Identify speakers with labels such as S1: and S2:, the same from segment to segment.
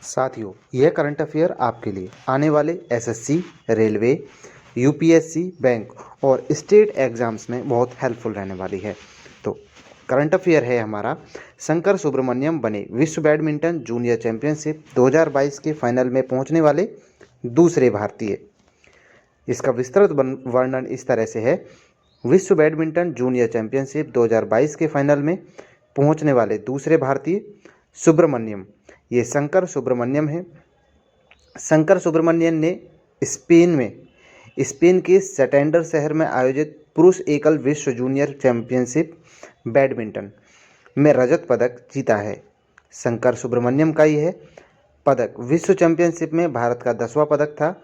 S1: साथियों, यह current affair आपके लिए आने वाले एसएससी, रेलवे, यूपीएससी, बैंक और स्टेट एग्जाम्स में बहुत हेल्पफुल रहने वाली है। तो करंट अफेयर है हमारा, शंकर सुब्रमण्यम बने विश्व बैडमिंटन जूनियर चैंपियनशिप 2022 के फाइनल में पहुंचने वाले दूसरे भारतीय। इसका विस्तृत वर्णन इस तरह से है। विश्व बैडमिंटन जूनियर चैंपियनशिप 2022 के फाइनल में पहुंचने वाले दूसरे भारतीय सुब्रमण्यम, ये शंकर सुब्रमण्यम है। शंकर सुब्रमण्यम ने स्पेन के सैटेंडर शहर में आयोजित पुरुष एकल विश्व जूनियर चैंपियनशिप बैडमिंटन में रजत पदक जीता है। शंकर सुब्रमण्यम का यह पदक विश्व चैंपियनशिप में भारत का 10वां पदक था,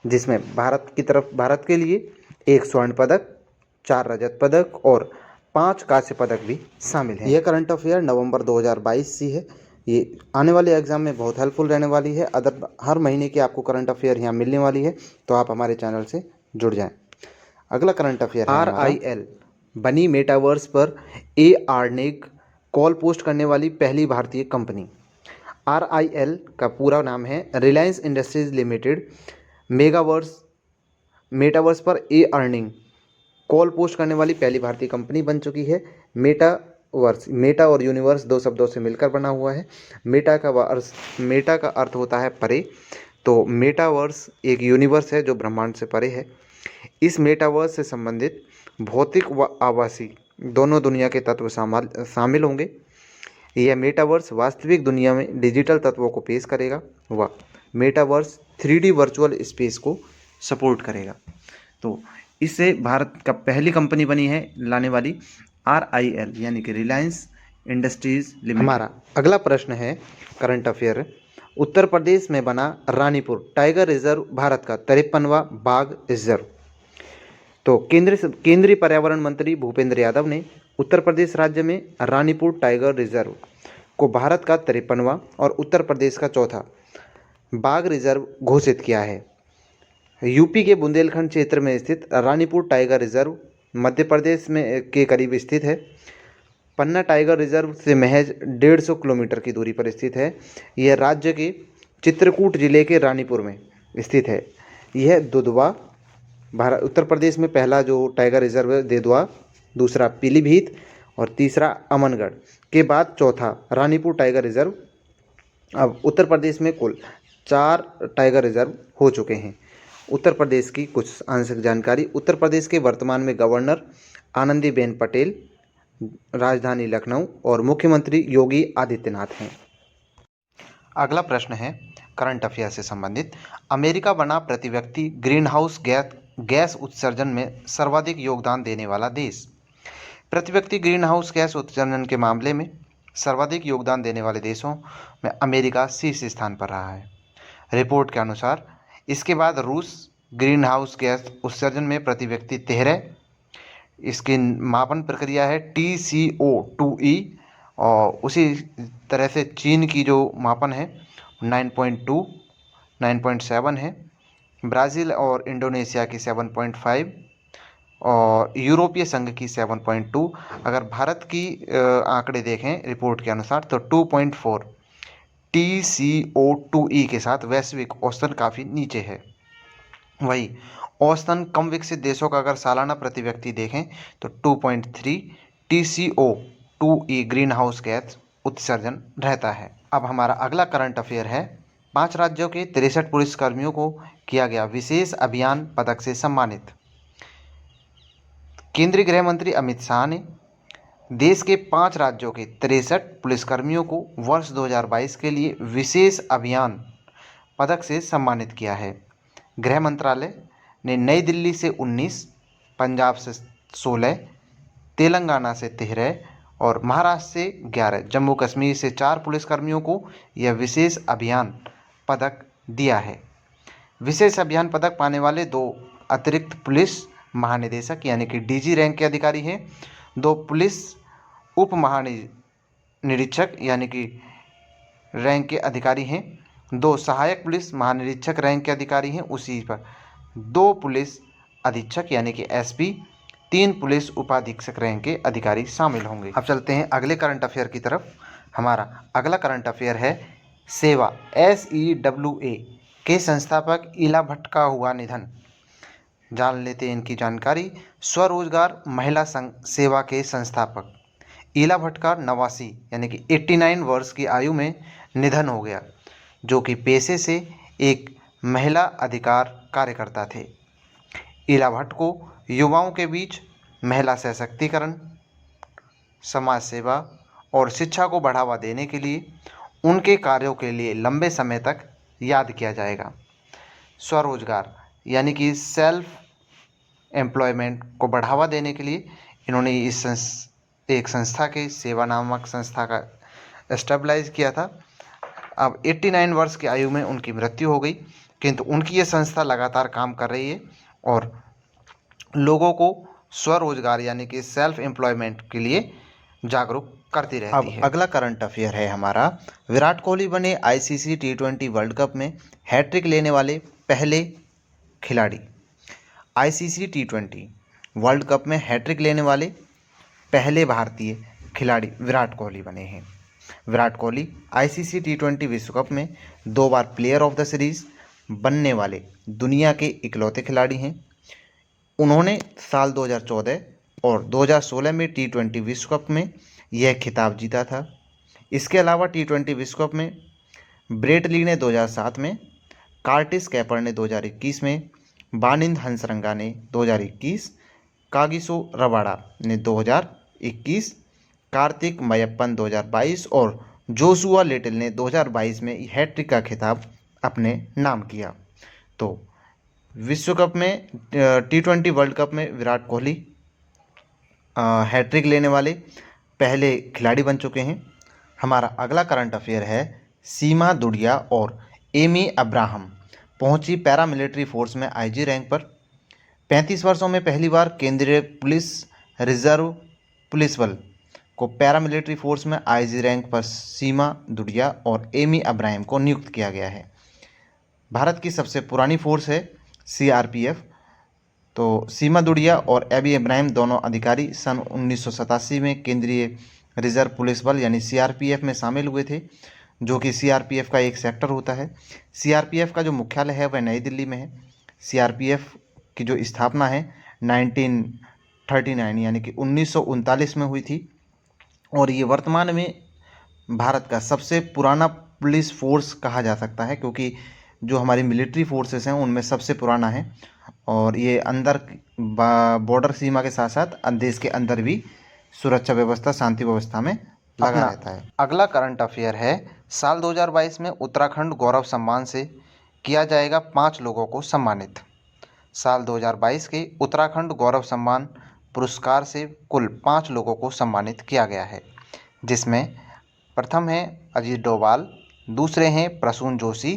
S1: जिसमें भारत के लिए 1 स्वर्ण पदक, 4 रजत पदक और 5 कांस्य पदक भी शामिल हैं। यह करंट अफेयर नवंबर 2022 से है। ये आने वाले एग्जाम में बहुत हेल्पफुल रहने वाली है। हर महीने की आपको करंट अफेयर यहाँ मिलने वाली है, तो आप हमारे चैनल से जुड़ जाएं। अगला करंट अफेयर है RIL बनी मेटावर्स पर ARNEG कॉल पोस्ट करने वाली पहली भारतीय कंपनी। RIL का पूरा नाम है रिलायंस इंडस्ट्रीज लिमिटेड। मेटावर्स पर ARNEG कॉल पोस्ट करने वाली पहली भारतीय कंपनी बन चुकी है। मेटा और यूनिवर्स 2 शब्दों से मिलकर बना हुआ है। मेटा का अर्थ होता है परे, तो मेटावर्स एक यूनिवर्स है जो ब्रह्मांड से परे है। इस मेटावर्स से संबंधित भौतिक व आभासी दोनों दुनिया के तत्व शामिल होंगे। यह मेटावर्स वास्तविक दुनिया में डिजिटल तत्वों को पेश करेगा व मेटावर्स 3D वर्चुअल स्पेस को सपोर्ट करेगा। तो इससे भारत का पहली कंपनी बनी है लाने वाली RIL यानी कि रिलायंस इंडस्ट्रीज लिमिटेड। हमारा अगला प्रश्न है करंट अफेयर, उत्तर प्रदेश में बना रानीपुर टाइगर रिजर्व भारत का 53वां बाघ रिजर्व। तो केंद्रीय पर्यावरण मंत्री भूपेंद्र यादव ने उत्तर प्रदेश राज्य में रानीपुर टाइगर रिजर्व को भारत का 53वां और उत्तर प्रदेश का 4था बाघ रिजर्व घोषित किया है। यूपी के बुंदेलखंड क्षेत्र में स्थित रानीपुर टाइगर रिजर्व मध्य प्रदेश में के करीब स्थित है। पन्ना टाइगर रिजर्व से महज 150 किलोमीटर की दूरी पर स्थित है। यह राज्य के चित्रकूट जिले के रानीपुर में स्थित है। यह दुधवा उत्तर प्रदेश में पहला जो टाइगर रिजर्व है दुधवा, दूसरा पीलीभीत और तीसरा अमनगढ़ के बाद चौथा रानीपुर टाइगर रिजर्व। अब उत्तर प्रदेश में कुल 4 टाइगर रिजर्व हो चुके हैं। उत्तर प्रदेश की कुछ आंशिक जानकारी। उत्तर प्रदेश के वर्तमान में गवर्नर आनंदीबेन पटेल, राजधानी लखनऊ और मुख्यमंत्री योगी आदित्यनाथ हैं। अगला प्रश्न है करंट अफेयर से संबंधित, अमेरिका बना प्रति व्यक्ति ग्रीन हाउस गैस उत्सर्जन में सर्वाधिक योगदान देने वाला देश। प्रति व्यक्ति ग्रीन हाउस गैस उत्सर्जन के मामले में सर्वाधिक योगदान देने वाले देशों में अमेरिका शीर्ष स्थान पर रहा है। रिपोर्ट के अनुसार इसके बाद रूस ग्रीन हाउस गैस उत्सर्जन में प्रति व्यक्ति 13, इसकी मापन प्रक्रिया है TCO2E, और उसी तरह से चीन की जो मापन है 9.2, 9.7 है। ब्राज़ील और इंडोनेशिया की 7.5 और यूरोपीय संघ की 7.2। अगर भारत की आंकड़े देखें रिपोर्ट के अनुसार तो 2.4 TCO2E के साथ वैश्विक औसतन काफ़ी नीचे है। वही औसतन कम विकसित देशों का अगर सालाना प्रति व्यक्ति देखें तो 2.3 TCO2E ग्रीन हाउस गैस उत्सर्जन रहता है। अब हमारा अगला करंट अफेयर है, 5 राज्यों के 63 पुलिसकर्मियों को किया गया विशेष अभियान पदक से सम्मानित। केंद्रीय गृह मंत्री अमित शाह ने देश के 5 राज्यों के 63 पुलिसकर्मियों को वर्ष 2022 के लिए विशेष अभियान पदक से सम्मानित किया है। गृह मंत्रालय ने नई दिल्ली से 19, पंजाब से 16, तेलंगाना से 13 और महाराष्ट्र से 11, जम्मू कश्मीर से 4 पुलिसकर्मियों को यह विशेष अभियान पदक दिया है। विशेष अभियान पदक पाने वाले 2 अतिरिक्त पुलिस महानिदेशक यानी कि DG रैंक के अधिकारी हैं, 2 पुलिस उप महानिरीक्षक यानी कि रैंक के अधिकारी हैं, 2 सहायक पुलिस महानिरीक्षक रैंक के अधिकारी हैं, उसी पर 2 पुलिस अधीक्षक यानी कि SP, 3 पुलिस उपाधीक्षक रैंक के अधिकारी शामिल होंगे। अब चलते हैं अगले करंट अफेयर की तरफ। हमारा अगला करंट अफेयर है, सेवा SEWA के संस्थापक इला भट्ट का हुआ निधन। जान लेते हैं इनकी जानकारी। स्वरोजगार महिला संघ सेवा के संस्थापक इला भट्ट का 89 यानी कि 89 वर्ष की आयु में निधन हो गया, जो कि पेशे से एक महिला अधिकार कार्यकर्ता थे। इला भट्ट को युवाओं के बीच महिला सशक्तिकरण, समाज सेवा और शिक्षा को बढ़ावा देने के लिए उनके कार्यों के लिए लंबे समय तक याद किया जाएगा। स्वरोजगार यानी कि सेल्फ एम्प्लॉयमेंट को बढ़ावा देने के लिए इन्होंने एक संस्था के सेवा नामक संस्था का एस्टेब्लाइज किया था। अब 89 वर्ष की आयु में उनकी मृत्यु हो गई, किंतु उनकी ये संस्था लगातार काम कर रही है और लोगों को स्वरोजगार यानी कि सेल्फ एम्प्लॉयमेंट के लिए जागरूक करती रहती है। अगला करंट अफेयर है हमारा, विराट कोहली बने ICC T20 वर्ल्ड कप में हैट्रिक लेने वाले पहले खिलाड़ी। ICC T20 वर्ल्ड कप में हैट्रिक लेने वाले पहले भारतीय खिलाड़ी विराट कोहली बने हैं। विराट कोहली ICC T20 विश्व कप में 2 बार प्लेयर ऑफ द सीरीज बनने वाले दुनिया के इकलौते खिलाड़ी हैं। उन्होंने साल 2014 और 2016 में T20 विश्व कप में यह खिताब जीता था। इसके अलावा T20 विश्व कप में ब्रेट ली ने 2007 में, कार्टिस कैपर ने 2021 में, बानिंद हंसरंगा ने 2021, कागिसो रबाडा ने 2021, कार्तिक मयप्पन 2022 और जोशुआ लिटिल ने 2022 में हैट्रिक का खिताब अपने नाम किया। तो विश्व कप में T20 वर्ल्ड कप में विराट कोहली हैट्रिक लेने वाले पहले खिलाड़ी बन चुके हैं। हमारा अगला करंट अफेयर है, सीमा दुड़िया और एमी अब्राहम पहुंची पैरामिलिट्री फोर्स में IG रैंक पर। 35 वर्षों में पहली बार केंद्रीय पुलिस रिजर्व पुलिस बल को पैरामिलिट्री फोर्स में IG रैंक पर सीमा दुड़िया और एमी अब्राहम को नियुक्त किया गया है। भारत की सबसे पुरानी फोर्स है CRPF। तो सीमा दुड़िया और एबी अब्राहम दोनों अधिकारी सन 1987 में केंद्रीय रिजर्व पुलिस बल यानी CRPF में शामिल हुए थे, जो कि CRPF का एक सेक्टर होता है। CRPF का जो मुख्यालय है वह नई दिल्ली में है। CRPF की जो स्थापना है 1939 यानी कि 1939 में हुई थी और ये वर्तमान में भारत का सबसे पुराना पुलिस फोर्स कहा जा सकता है, क्योंकि जो हमारी मिलिट्री फोर्सेस हैं उनमें सबसे पुराना है और ये अंदर बॉर्डर सीमा के साथ साथ देश के अंदर भी सुरक्षा व्यवस्था, शांति व्यवस्था में लगा रहता है। अगला करंट अफेयर है, साल 2022 में उत्तराखंड गौरव सम्मान से किया जाएगा 5 लोगों को सम्मानित। साल 2022 के उत्तराखंड गौरव सम्मान पुरस्कार से कुल 5 लोगों को सम्मानित किया गया है, जिसमें प्रथम हैं अजीत डोभाल, दूसरे हैं प्रसून जोशी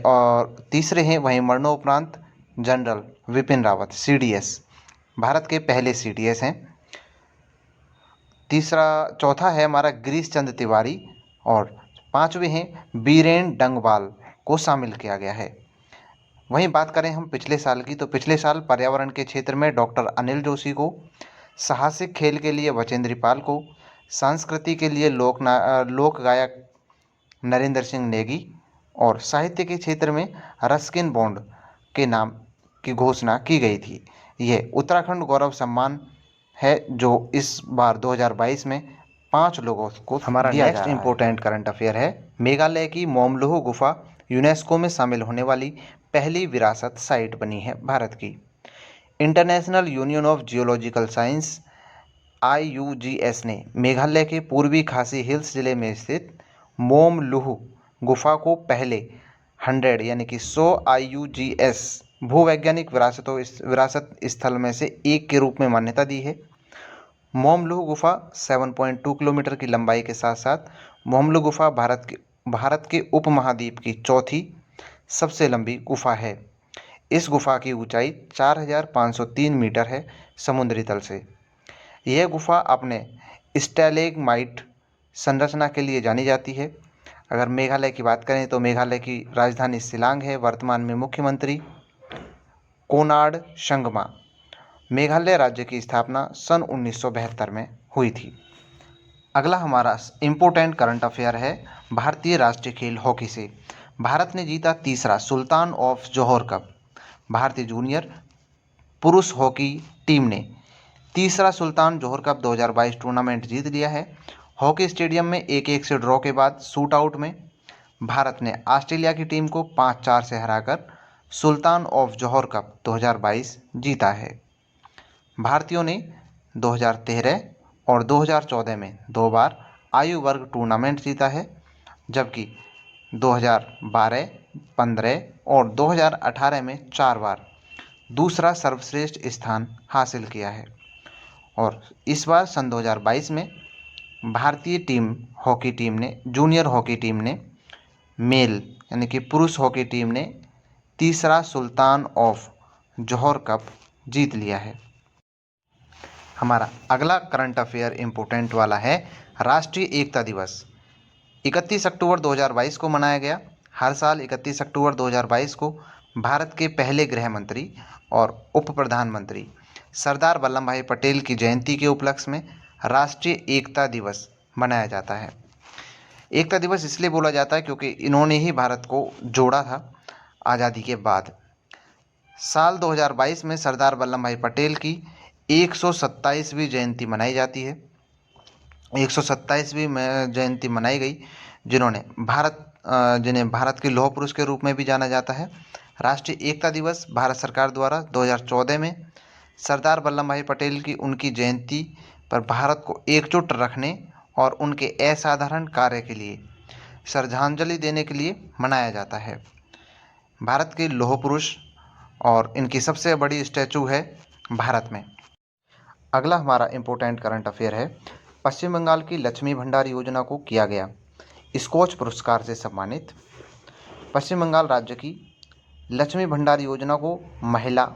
S1: और तीसरे हैं वहीं मरणोपरांत जनरल विपिन रावत CDS, भारत के पहले CDS हैं। चौथा है हमारा गिरीश चंद्र तिवारी और 5वें हैं बीरेन डंगवाल को शामिल किया गया है। वहीं बात करें हम पिछले साल की, तो पिछले साल पर्यावरण के क्षेत्र में डॉक्टर अनिल जोशी को, साहसिक खेल के लिए बचेंद्री पाल को, संस्कृति के लिए लोक गायक नरेंद्र सिंह नेगी और साहित्य के क्षेत्र में रस्किन बॉन्ड के नाम की घोषणा की गई थी। ये उत्तराखंड गौरव सम्मान है जो इस बार 2022 में 5 लोगों को हमारा नेक्स्ट इम्पोर्टेंट करंट अफेयर है, मेघालय की मोमलुह गुफा यूनेस्को में शामिल होने वाली पहली विरासत साइट बनी है भारत की। International union of geological science IUGS ने मेघालय के पूर्वी खासी हिल्स जिले में स्थित मोमलुह गुफा को पहले 100 यानी कि 100 IUGS भूवैज्ञानिक विरासत स्थल में से एक के रूप में मान्यता दी है। मोमलुह गुफा 7.2 किलोमीटर की लंबाई के साथ साथ मोमलुह गुफा भारत के उपमहाद्वीप की चौथी सबसे लंबी गुफा है। इस गुफा की ऊंचाई 4503 मीटर है समुद्री तल से। यह गुफा अपने स्टैलेग्माइट संरचना के लिए जानी जाती है। अगर मेघालय की बात करें तो मेघालय की राजधानी शिलांग है। वर्तमान में मुख्यमंत्री कोनार्ड संगमा। मेघालय राज्य की स्थापना सन 1972 में हुई थी। अगला हमारा इम्पोर्टेंट करंट अफेयर है भारतीय राष्ट्रीय खेल हॉकी से। भारत ने जीता तीसरा सुल्तान ऑफ जोहोर कप। भारतीय जूनियर पुरुष हॉकी टीम ने तीसरा सुल्तान जोहोर कप 2022 टूर्नामेंट जीत लिया है। हॉकी स्टेडियम में 1-1 से ड्रॉ के बाद शूट आउट में भारत ने ऑस्ट्रेलिया की टीम को 5-4 से हराकर सुल्तान ऑफ जोहोर कप 2022 जीता है। भारतीयों ने 2013 और 2014 में 2 बार आयु वर्ग टूर्नामेंट जीता है, जबकि 2012, 15 और 2018 में 4 बार दूसरा सर्वश्रेष्ठ स्थान हासिल किया है। और इस बार सन 2022 में भारतीय हॉकी टीम ने जूनियर हॉकी टीम ने मेल यानी कि पुरुष हॉकी टीम ने तीसरा सुल्तान ऑफ जोहोर कप जीत लिया है। हमारा अगला करंट अफेयर इम्पोर्टेंट वाला है राष्ट्रीय एकता दिवस। 31 अक्टूबर 2022 को मनाया गया। हर साल 31 अक्टूबर 2022 को भारत के पहले गृह मंत्री और उप प्रधानमंत्री सरदार वल्लभ भाई पटेल की जयंती के उपलक्ष्य में राष्ट्रीय एकता दिवस मनाया जाता है। एकता दिवस इसलिए बोला जाता है क्योंकि इन्होंने ही भारत को जोड़ा था आज़ादी के बाद। साल 2022 में सरदार वल्लभ भाई पटेल की 127वीं जयंती मनाई जाती है। 127वीं जयंती मनाई गई, जिन्हें भारत के लौह पुरुष के रूप में भी जाना जाता है। राष्ट्रीय एकता दिवस भारत सरकार द्वारा 2014 में सरदार वल्लभ भाई पटेल की उनकी जयंती पर भारत को एकजुट रखने और उनके असाधारण कार्य के लिए श्रद्धांजलि देने के लिए मनाया जाता है। भारत के लौह पुरुष और इनकी सबसे बड़ी स्टैचू है भारत में। अगला हमारा इम्पोर्टेंट करंट अफेयर है पश्चिम बंगाल की लक्ष्मी भंडार योजना को किया गया स्कॉच पुरस्कार से सम्मानित। पश्चिम बंगाल राज्य की लक्ष्मी भंडार योजना को महिला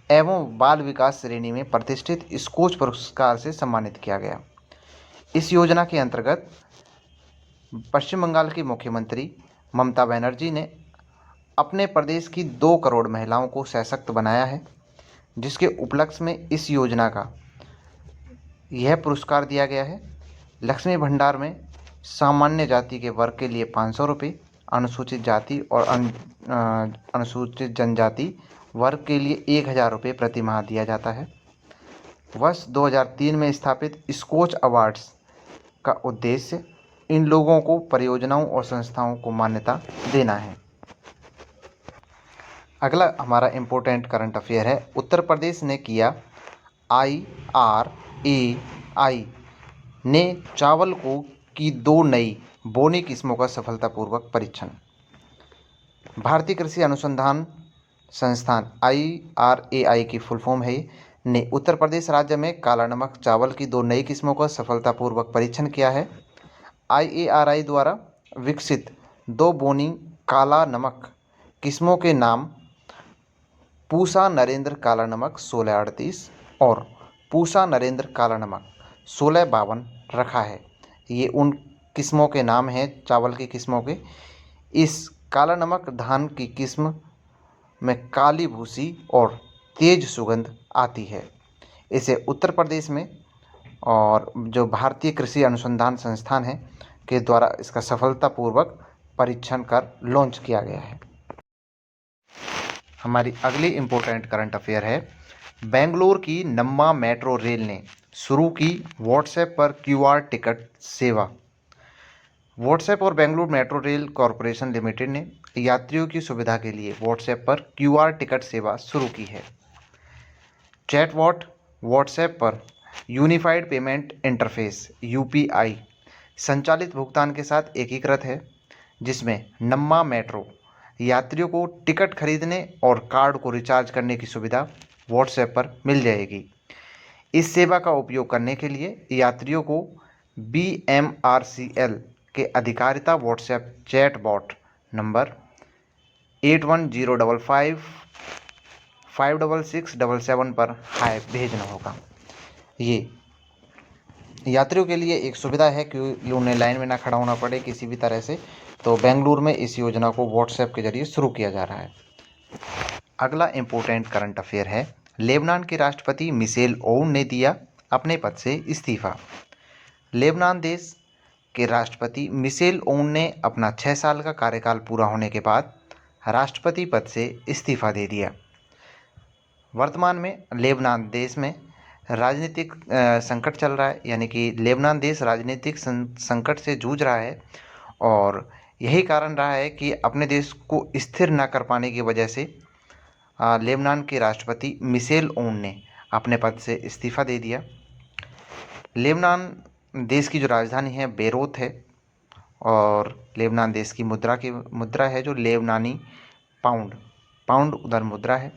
S1: एवं बाल विकास श्रेणी में प्रतिष्ठित स्कॉच पुरस्कार से सम्मानित किया गया। इस योजना के अंतर्गत पश्चिम बंगाल की मुख्यमंत्री ममता बनर्जी ने अपने प्रदेश की 2 करोड़ महिलाओं को सशक्त बनाया है, जिसके उपलक्ष्य में इस योजना का यह पुरस्कार दिया गया है। लक्ष्मी भंडार में सामान्य जाति के वर्ग के लिए 500 रुपये, अनुसूचित जाति और अनुसूचित जनजाति वर्ग के लिए 1000 रुपये प्रति माह दिया जाता है। वर्ष 2003 में स्थापित स्कॉच अवार्ड्स का उद्देश्य इन लोगों को परियोजनाओं और संस्थाओं को मान्यता देना है। अगला हमारा इम्पोर्टेंट करंट अफेयर है उत्तर प्रदेश ने किया IRAI ने चावल की 2 नई बोनी किस्मों का सफलतापूर्वक परीक्षण। भारतीय कृषि अनुसंधान संस्थान IRAI की फुल फॉर्म है ने उत्तर प्रदेश राज्य में काला नमक चावल की 2 नई किस्मों का सफलतापूर्वक परीक्षण किया है। IARI द्वारा विकसित 2 बोनी काला नमक किस्मों के नाम पूसा नरेंद्र काला नमक 1638 और पूसा नरेंद्र काला नमक 1652 रखा है। ये उन किस्मों के नाम हैं चावल की किस्मों के। इस काला नमक धान की किस्म में काली भूसी और तेज सुगंध आती है। इसे उत्तर प्रदेश में और जो भारतीय कृषि अनुसंधान संस्थान है के द्वारा इसका सफलतापूर्वक परीक्षण कर लॉन्च किया गया है। हमारी अगली इम्पोर्टेंट करंट अफेयर है बेंगलुरु की नम्मा मेट्रो रेल ने शुरू की व्हाट्सएप पर QR टिकट सेवा। व्हाट्सएप और Bengaluru metro rail corporation limited ने यात्रियों की सुविधा के लिए व्हाट्सएप पर QR टिकट सेवा शुरू की है। चैटबॉट व्हाट्सएप पर यूनिफाइड पेमेंट इंटरफेस UPI संचालित भुगतान के साथ एकीकृत है, जिसमें नम्मा मेट्रो यात्रियों को टिकट खरीदने और कार्ड को रिचार्ज करने की सुविधा व्हाट्सएप पर मिल जाएगी। इस सेवा का उपयोग करने के लिए यात्रियों को BMRCL के अधिकारिता व्हाट्सएप चैटबॉट नंबर 8105 56677 पर हाय भेजना होगा। ये यात्रियों के लिए एक सुविधा है कि उन्हें लाइन में ना खड़ा होना पड़े किसी भी तरह से। तो बेंगलुरु में इस योजना को व्हाट्सएप के जरिए शुरू किया जा रहा है। अगला इम्पोर्टेंट करंट अफेयर है लेबनान के राष्ट्रपति मिशेल ओन ने दिया अपने पद से इस्तीफा। लेबनान देश के राष्ट्रपति मिशेल ओन ने अपना 6 साल का कार्यकाल पूरा होने के बाद राष्ट्रपति पद से इस्तीफा दे दिया। वर्तमान में लेबनान देश में राजनीतिक संकट चल रहा है, यानी कि लेबनान देश राजनीतिक संकट से जूझ रहा है और यही कारण रहा है कि अपने देश को स्थिर न कर पाने की वजह से लेबनान के राष्ट्रपति मिशेल ओन ने अपने पद से इस्तीफा दे दिया। लेबनान देश की जो राजधानी है बेरूत है और लेबनान देश की मुद्रा है जो लेबनानी पाउंड उधर मुद्रा है।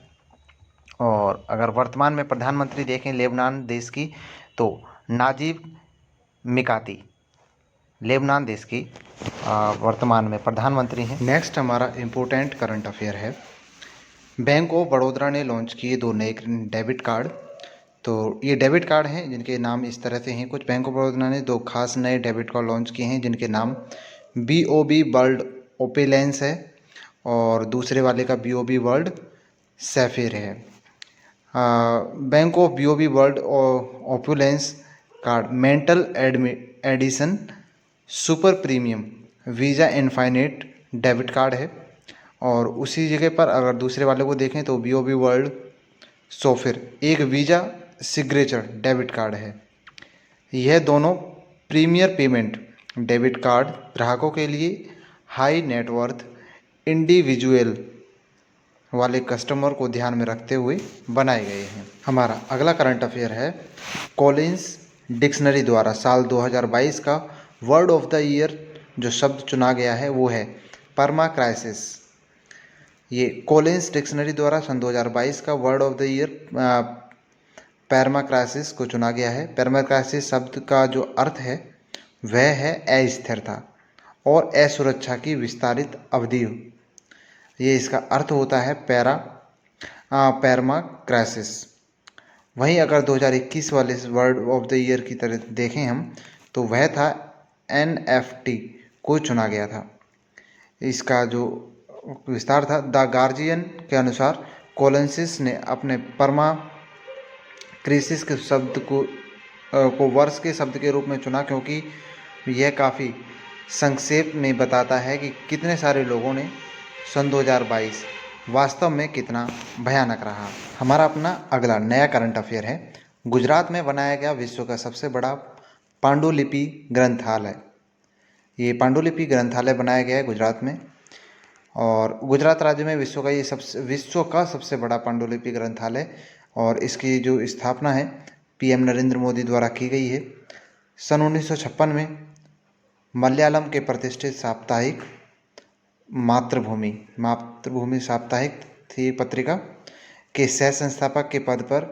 S1: और अगर वर्तमान में प्रधानमंत्री देखें लेबनान देश की तो नाजिब मिकाती लेबनान देश की वर्तमान में प्रधानमंत्री हैं। नेक्स्ट हमारा इम्पोर्टेंट करंट अफेयर है। बैंक ऑफ बड़ौदा ने लॉन्च किए 2 नए डेबिट कार्ड। तो ये डेबिट कार्ड हैं जिनके नाम इस तरह से हैं कुछ। बैंक ऑफ बड़ौदा ने 2 खास नए डेबिट कार्ड लॉन्च किए हैं जिनके नाम BOB वर्ल्ड ओपेलेंस है और दूसरे वाले का BOB वर्ल्ड सैफिर है। Bank of BOB world opulence card metal edition super premium visa infinite debit card है और उसी जगह पर अगर दूसरे वाले को देखें तो BOB वर्ल्ड सैफिर एक वीज़ा सिग्नेचर डेबिट कार्ड है। यह दोनों प्रीमियर पेमेंट डेबिट कार्ड ग्राहकों के लिए हाई नेटवर्थ इंडिविजुअल वाले कस्टमर को ध्यान में रखते हुए बनाए गए हैं। हमारा अगला करंट अफेयर है। कॉलिंस डिक्शनरी द्वारा साल 2022 का वर्ड ऑफ द ईयर जो शब्द चुना गया है वो है परमा क्राइसिस। ये कॉलिंस डिक्शनरी द्वारा सन 2022 का word of the year permacrisis को चुना गया है। परमा क्राइसिस शब्द का जो अर्थ है वह है अस्थिरता और असुरक्षा की विस्तारित अवधि। ये इसका अर्थ होता है परमा क्राइसिस। वहीं अगर 2021 वाले वर्ड ऑफ द ईयर की तरह देखें हम तो वह था NFT को चुना गया था। इसका जो विस्तार था द गार्जियन के अनुसार कोलेंसिस ने अपने परमा क्राइसिस के शब्द को वर्ष के शब्द के रूप में चुना क्योंकि यह काफ़ी संक्षेप में बताता है कि कितने सारे लोगों ने सन 2022 वास्तव में कितना भयानक रहा। हमारा अपना अगला नया करंट अफेयर है। गुजरात में बनाया गया विश्व का सबसे बड़ा पांडुलिपि ग्रंथालय। ये पांडुलिपि ग्रंथालय बनाया गया है गुजरात में और गुजरात राज्य में विश्व का सबसे बड़ा पांडुलिपि ग्रंथालय और इसकी जो स्थापना है PM नरेंद्र मोदी द्वारा की गई है। सन 1956 में मलयालम के प्रतिष्ठित साप्ताहिक मातृभूमि साप्ताहिक थी पत्रिका के सह संस्थापक के पद पर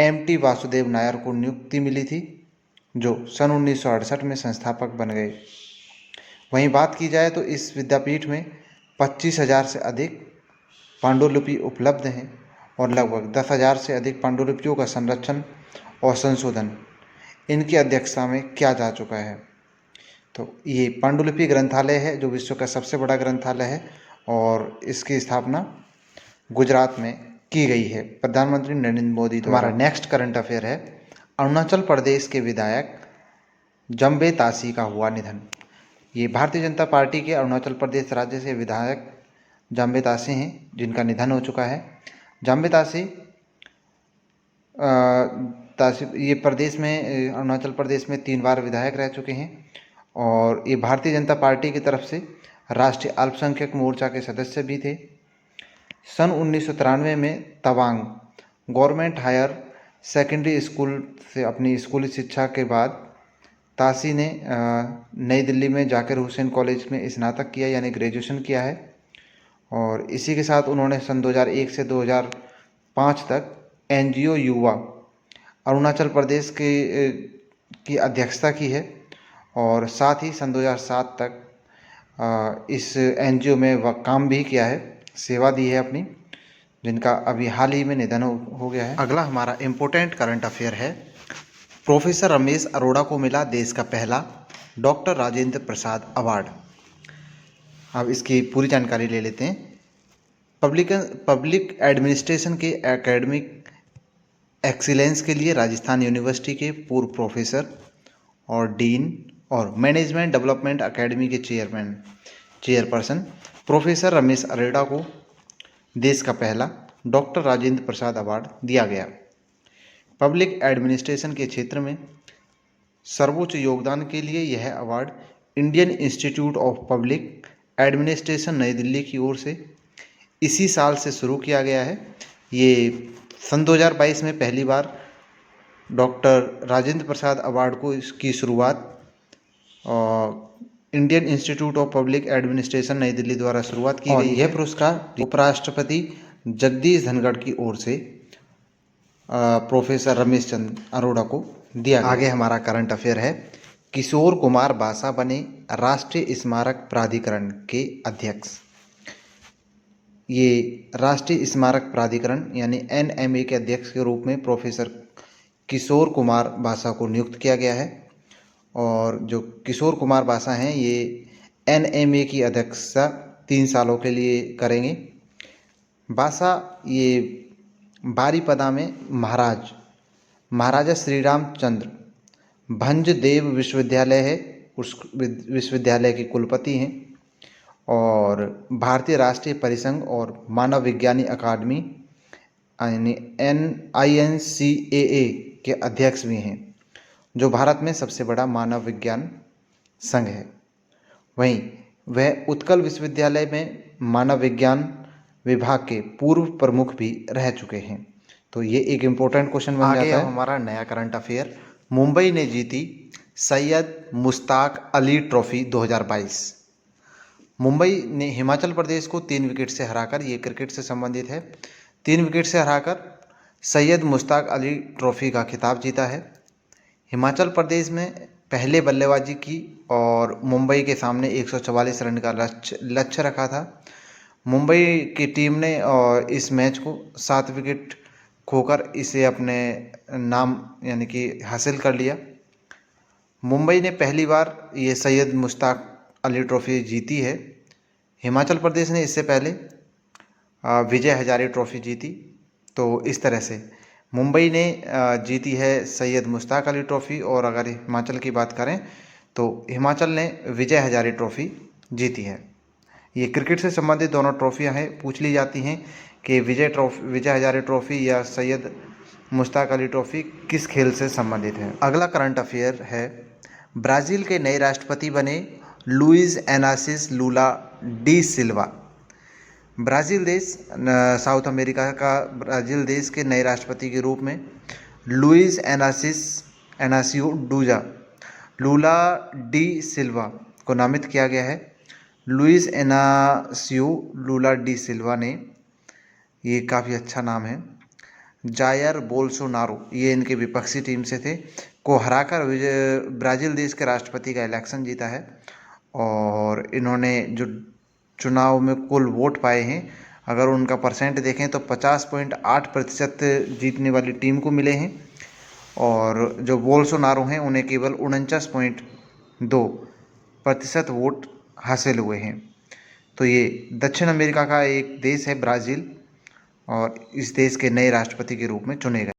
S1: MT वासुदेव नायर को नियुक्ति मिली थी जो सन 1968 में संस्थापक बन गए। वहीं बात की जाए तो इस विद्यापीठ में 25,000 से अधिक पांडुलिपि उपलब्ध हैं और लगभग 10,000 से अधिक पांडुलिपियों का संरक्षण और संशोधन इनकी अध्यक्षता में किया जा चुका है। तो ये पांडुलिपि ग्रंथालय है जो विश्व का सबसे बड़ा ग्रंथालय है और इसकी स्थापना गुजरात में की गई है प्रधानमंत्री नरेंद्र मोदी द्वारा। हमारा नेक्स्ट करंट अफेयर है। अरुणाचल प्रदेश के विधायक जम्बे ताशी का हुआ निधन। ये भारतीय जनता पार्टी के अरुणाचल प्रदेश राज्य से विधायक जम्बे ताशी हैं जिनका निधन हो चुका है। जम्बे ताशी ये अरुणाचल प्रदेश में 3 बार विधायक रह चुके हैं और ये भारतीय जनता पार्टी की तरफ से राष्ट्रीय अल्पसंख्यक मोर्चा के सदस्य भी थे। सन 1993 में Tawang government higher secondary school से अपनी स्कूली शिक्षा के बाद ताशी ने नई दिल्ली में जाकिर हुसैन कॉलेज में स्नातक किया यानी ग्रेजुएशन किया है और इसी के साथ उन्होंने सन 2001 से 2005 तक NGO युवा अरुणाचल प्रदेश की अध्यक्षता की है और साथ ही सन 2007 तक इस NGO में वह काम भी किया है, सेवा दी है अपनी, जिनका अभी हाल ही में निधन हो गया है। अगला हमारा इम्पोर्टेंट करंट अफेयर है। प्रोफेसर रमेश अरोड़ा को मिला देश का पहला डॉक्टर राजेंद्र प्रसाद अवार्ड। अब इसकी पूरी जानकारी ले लेते हैं। पब्लिक एडमिनिस्ट्रेशन के एकेडमिक एक्सीलेंस के लिए राजस्थान यूनिवर्सिटी के पूर्व प्रोफेसर और डीन और मैनेजमेंट डेवलपमेंट एकेडमी के चेयरपर्सन प्रोफेसर रमेश अरोड़ा को देश का पहला डॉक्टर राजेंद्र प्रसाद अवार्ड दिया गया। पब्लिक एडमिनिस्ट्रेशन के क्षेत्र में सर्वोच्च योगदान के लिए यह award Indian institute of public administration नई दिल्ली की ओर से इसी साल से शुरू किया गया है। ये सन 2022 में पहली बार डॉक्टर राजेंद्र प्रसाद अवार्ड को इसकी शुरुआत Indian institute of public administration नई दिल्ली द्वारा शुरुआत की गई। यह पुरस्कार उपराष्ट्रपति जगदीश धनखड़ की ओर से प्रोफेसर रमेश चंद्र अरोड़ा को दिया गया। आगे हमारा करंट अफेयर है। किशोर कुमार बासा बने राष्ट्रीय स्मारक प्राधिकरण के अध्यक्ष। ये राष्ट्रीय स्मारक प्राधिकरण यानी NMA के अध्यक्ष के रूप में प्रोफेसर किशोर कुमार बासा को नियुक्त किया गया है। और जो किशोर कुमार बासा हैं ये NMA की अध्यक्षता 3 सालों के लिए करेंगे। बासा ये बारीपदा में महाराजा श्री रामचंद्र भंज देव विश्वविद्यालय है, उस विश्वविद्यालय के कुलपति हैं। और भारतीय राष्ट्रीय परिसंघ और मानव विज्ञानी अकादमी यानी INCAA के अध्यक्ष भी हैं, जो भारत में सबसे बड़ा मानव विज्ञान संघ है। वहीं वह उत्कल विश्वविद्यालय में मानव विज्ञान विभाग के पूर्व प्रमुख भी रह चुके हैं। तो ये एक इम्पोर्टेंट क्वेश्चन बन जाता है। हमारा नया करंट अफेयर, मुंबई ने जीती सैयद मुश्ताक अली ट्रॉफी 2022। मुंबई ने हिमाचल प्रदेश को 3 विकेट से हराकर, ये क्रिकेट से संबंधित है, 3 विकेट से हराकर सैयद मुश्ताक अली ट्रॉफी का खिताब जीता है। हिमाचल प्रदेश में पहले बल्लेबाजी की और मुंबई के सामने 144 रन का लक्ष्य रखा था। मुंबई की टीम ने और इस मैच को 7 विकेट खोकर इसे अपने नाम यानी कि हासिल कर लिया। मुंबई ने पहली बार ये सैयद मुश्ताक अली ट्रॉफी जीती है। हिमाचल प्रदेश ने इससे पहले विजय हजारे ट्रॉफी जीती। तो इस तरह से मुंबई ने जीती है सैयद मुश्ताक अली ट्रॉफी, और अगर हिमाचल की बात करें तो हिमाचल ने विजय हजारे ट्रॉफी जीती है। ये क्रिकेट से संबंधित दोनों ट्रॉफियां हैं। पूछ ली जाती हैं कि विजय हजारे ट्रॉफी या सैयद मुश्ताक अली ट्रॉफी किस खेल से संबंधित है। अगला करंट अफेयर है, ब्राज़ील के नए राष्ट्रपति बने लुइस एनासिस लूला डी सिल्वा। ब्राज़ील देश, साउथ अमेरिका का ब्राज़ील देश के नए राष्ट्रपति के रूप में लुइस एनासियो लूला डी सिल्वा को नामित किया गया है। लुइस एनासियो लूला डी सिल्वा ने, ये काफ़ी अच्छा नाम है, जायर बोल्सोनारो, ये इनके विपक्षी टीम से थे, को हराकर ब्राज़ील देश के राष्ट्रपति का इलेक्शन जीता है। और इन्होंने जो चुनाव में कुल वोट पाए हैं, अगर उनका परसेंट देखें तो 50.8% जीतने वाली टीम को मिले हैं। और जो बोल्सोनारो हैं उन्हें केवल 49.2% वोट हासिल हुए हैं। तो ये दक्षिण अमेरिका का एक देश है ब्राज़ील, और इस देश के नए राष्ट्रपति के रूप में चुने गए।